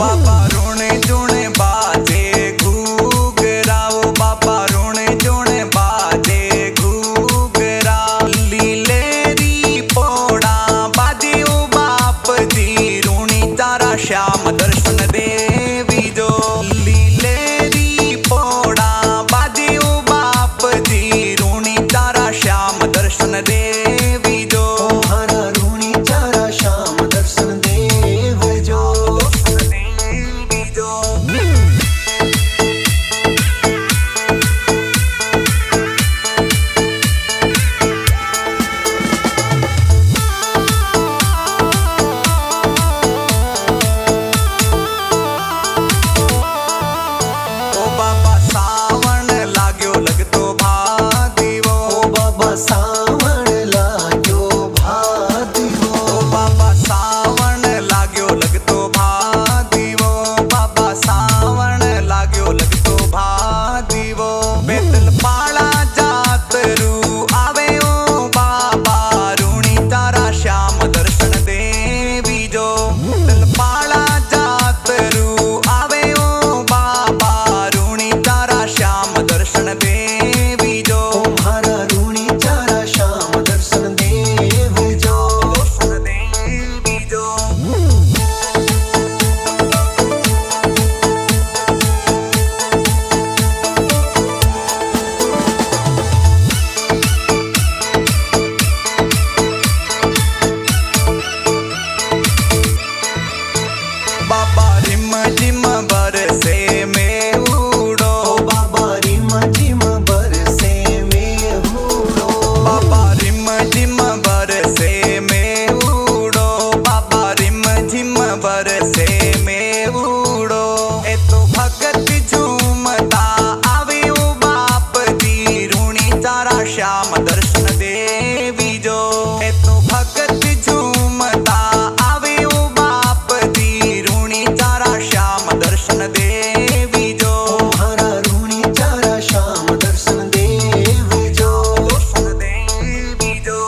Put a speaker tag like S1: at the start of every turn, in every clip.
S1: बाबा रोने जोने बाजे घूगरा, ओ बाबा रोने जोने बाजे घूगरा। लीलेरी पोड़ा बाजे ओ बाप दी रूणी तारा श्याम दर्शन देवी जो। लीलेरी पोड़ा बाजे ओ बाप दी रूणी तारा श्याम दर्शन देवी जो।
S2: तुम्हारा रूणी तारा श्याम दर्शन देव जो।
S1: देवी जो। ओ बाबा सावण लाग्यो लगतो भादीवो।
S2: ओ बाबा सावण लाग्यो भादीवो।
S1: ओ बाबा सावण लाग्यो लगतो भादीवो। बाबा सावण लाग्यो लगतो भादीवो। बेतल पाड़ा जातरू आवे ओ बाबा रूणी तारा श्याम दर्शन देवी जो। बेतल पाड़ा जातरू आवे ओ बाबा रूणी तारा श्याम दर्शन देवी जो।
S2: तुम्हारा रूणी तारा श्याम दर्शन देव जो।
S1: दर्शन देवी जो। बाबा रिम झिम बरसे में उड़ो।
S2: बाबा रिम झिम बरसे में उड़ो।
S1: बाबा रिम झिम बरसे में उड़ो। बाबा रिम झिम बरसे में उड़ो। ए तो भगत झूमता आवे ओ बाप दी रूणी तारा श्याम दर्शन देवी जो। ए तो भगत झूमता आवे ओ बाप दी रूणी तारा श्याम दर्शन देवी जो।
S2: तुम्हारा रूणी तारा श्याम दर्शन देव जो।
S1: दर्शन देवी जो।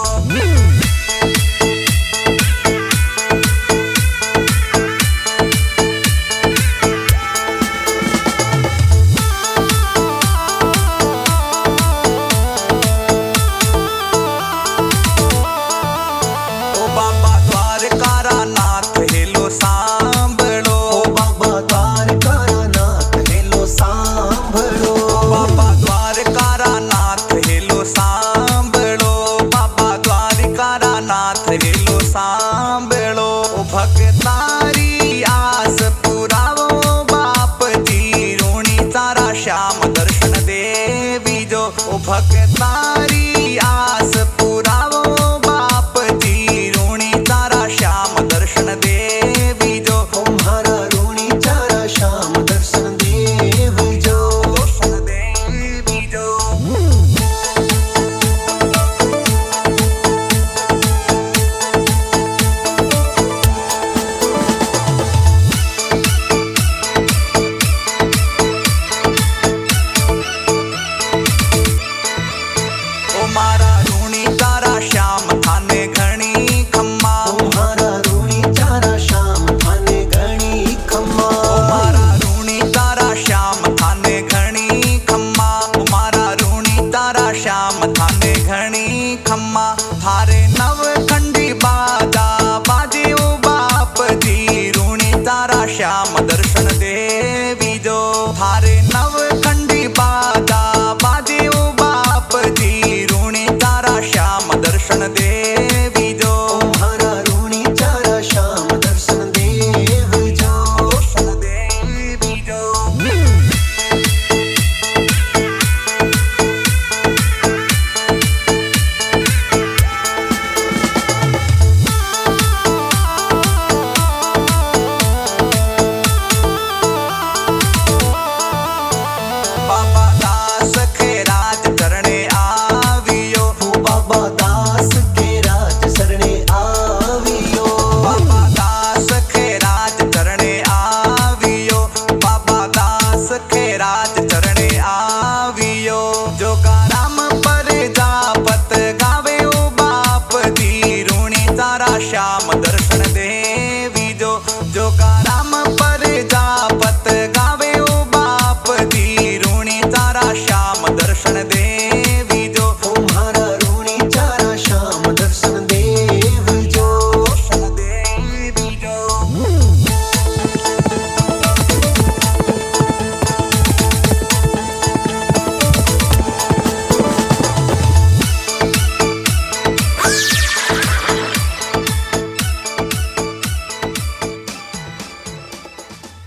S1: ओ बाबा द्वारकारा नाथ हेलो सांभळो।
S2: ओ बाबा द्वारकारा नाथ हेलो सांभळो।
S1: बाबा द्वारकारा नाथ हेलो सांभळो। बाबा द्वारकारा नाथ हेलो सांभळो। ओ भक्तारी आस पुरावो बाप दी रूणी तारा श्याम दर्शन देवी जो। ओ भक्तारी आस पुरावो बाप दी रूणी तारा श्याम दर्शन देवी जो।
S2: तुम्हारा रूणी तारा श्याम दर्शन देव जो।
S1: दर्शन देवी जो। ओ मारा रूणी तारा श्याम थाने घणी खम्मा।
S2: तुम्हारा रूणी तारा श्याम थाने घणी खम्मा।
S1: ओ मारा रूणी तारा श्याम थाने घणी खम्मा। ओ मारा रूणी तारा श्याम थाने घणी खम्मा। थारे नवखंडी बाजा बाजे ओ बाप दी रूणी तारा श्याम दर्शन देवी जो। थारे नव